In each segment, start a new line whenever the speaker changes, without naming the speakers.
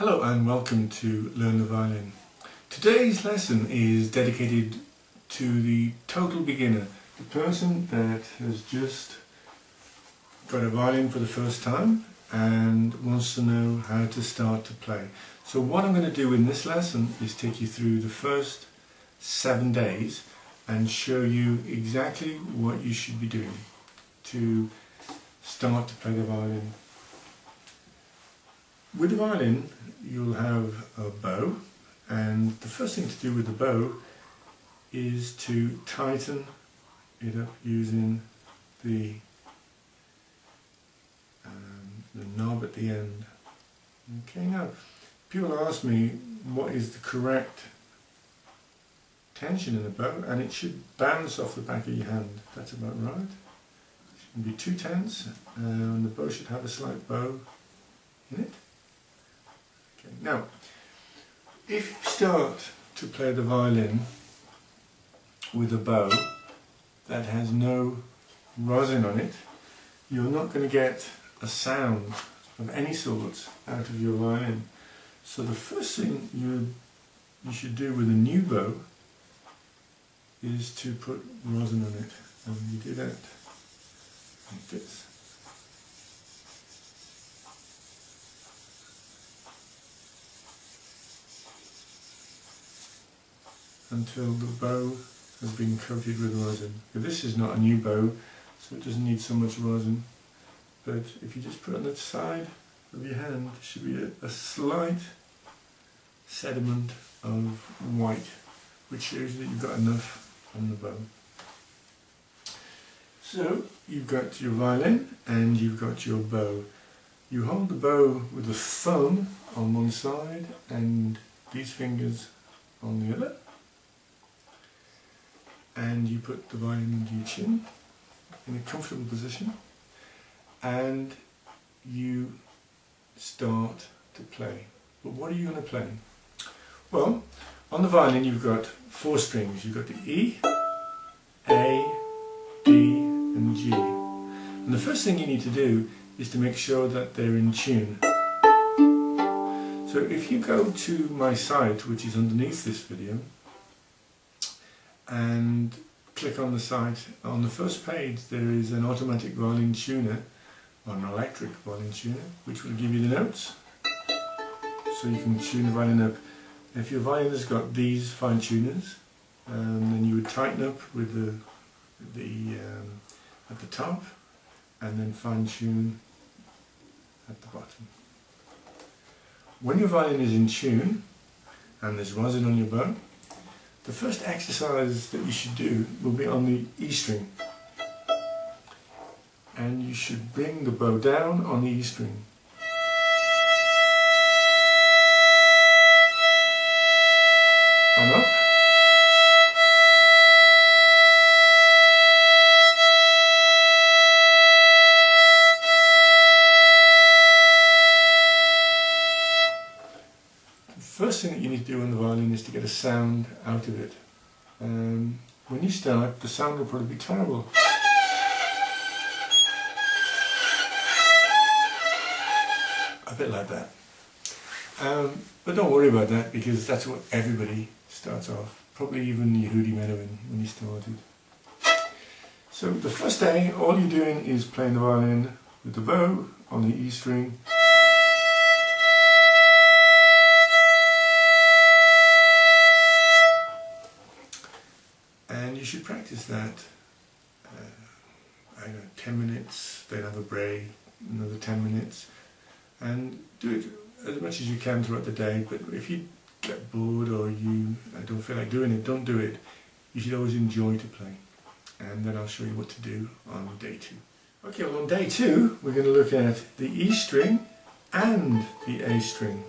Hello and welcome to Learn the Violin. Today's lesson is dedicated to the total beginner, the person that has just got a violin for the first time and wants to know how to start to play. So what I'm going to do in this lesson is take you through the first 7 days and show you exactly what you should be doing to start to play the violin. With the violin you'll have a bow, and the first thing to do with the bow is to tighten it up using the knob at the end. Okay, now people ask me what is the correct tension in the bow, and it should bounce off the back of your hand. That's about right. It shouldn't be too tense, and the bow should have a slight bow in it. Okay, now if you start to play the violin with a bow that has no rosin on it, you're not going to get a sound of any sort out of your violin. So the first thing you should do with a new bow is to put rosin on it, and you do that like this. Until the bow has been coated with rosin. But this is not a new bow, so it doesn't need so much rosin. But if you just put it on the side of your hand, there should be a slight sediment of white, which shows that you've got enough on the bow. So you've got your violin and you've got your bow. You hold the bow with the thumb on one side and these fingers on the other, and you put the violin into your chin in a comfortable position, and you start to play. But what are you going to play? Well, on the violin you've got 4 strings. You've got the E, A, D and G. And the first thing you need to do is to make sure that they're in tune. So if you go to my site, which is underneath this video, and click on the site, on the first page there is an automatic violin tuner, or an electric violin tuner, which will give you the notes, so you can tune the violin up. If your violin has got these fine tuners, then you would tighten up with the at the top, and then fine tune at the bottom. When your violin is in tune and there's rosin on your bow, the first exercise that you should do will be on the E string, and you should bring the bow down on the E string. And up. The first thing that you need to do on the violin is to get a sound out of it. When you start, the sound will probably be terrible. A bit like that. But don't worry about that, because that's what everybody starts off. Probably even Yehudi Menowin when he started. So the first day, all you're doing is playing the violin with the bow on the E string. And you should practice that, I don't know, 10 minutes, then have a break, another 10 minutes, and do it as much as you can throughout the day. But if you get bored or you don't feel like doing it, don't do it. You should always enjoy to play. And then I'll show you what to do on day 2. Okay, well on day 2 we're going to look at the E string and the A string.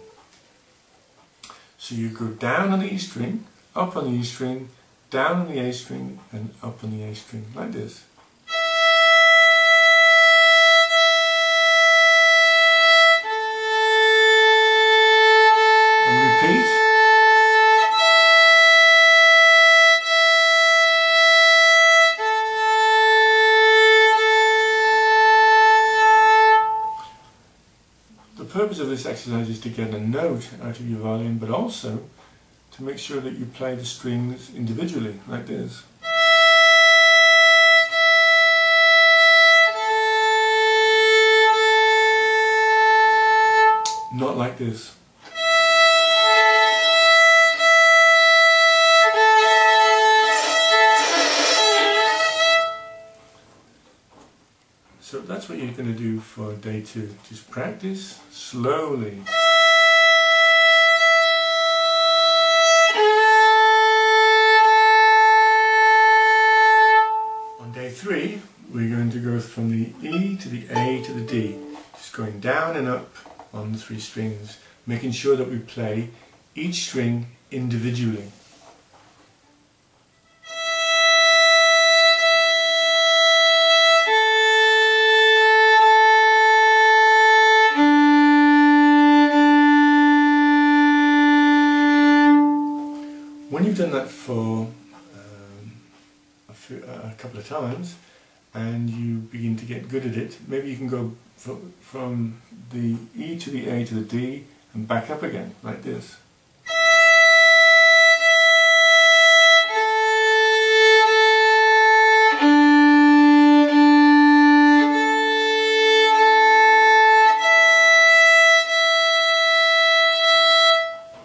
So you go down on the E string, up on the E string, down on the A string and up on the A string, like this. And repeat. The purpose of this exercise is to get a note out of your violin, but also to make sure that you play the strings individually, like this. Not like this. So that's what you're going to do for day 2. Just practice slowly. On day 3, we're going to go from the E to the A to the D, just going down and up on the 3 strings, making sure that we play each string individually. When you've done that for a couple of times and you begin to get good at it, maybe you can go from the E to the A to the D and back up again, like this.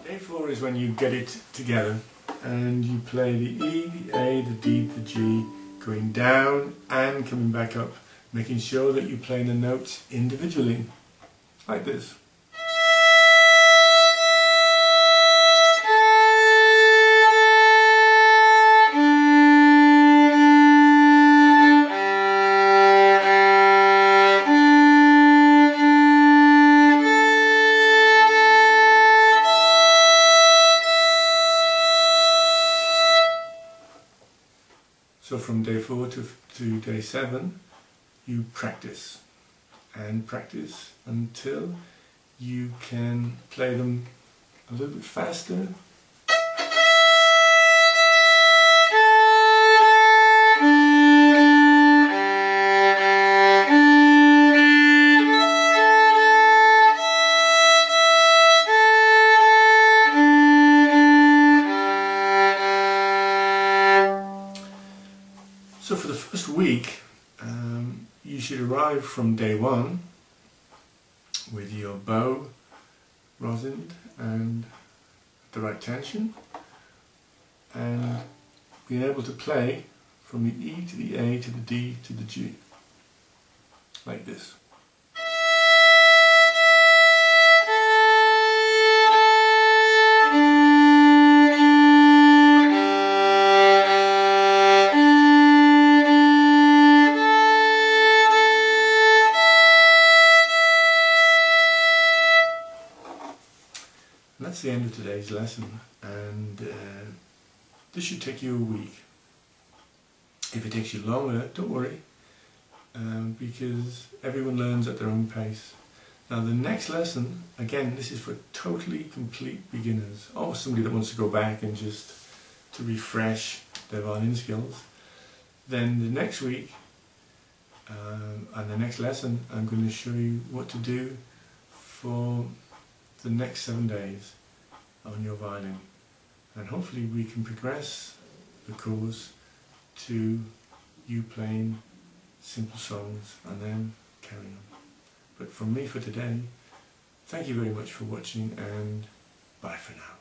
Day 4 is when you get it together and you play the E, the A, the D, the G, going down and coming back up, making sure that you play the notes individually, like this. So from day 4 to day 7, you practice and practice until you can play them a little bit faster. So for the first week, you should arrive from day 1 with your bow rosined and the right tension, and being able to play from the E to the A to the D to the G, like this. That's the end of today's lesson, and this should take you a week. If it takes you longer, don't worry, because everyone learns at their own pace. Now the next lesson, again, this is for totally complete beginners, or somebody that wants to go back and just to refresh their violin skills. Then the next week and the next lesson, I'm going to show you what to do for the next 7 days on your violin, and hopefully we can progress the course to you playing simple songs and then carry on. But from me for today, thank you very much for watching, and bye for now.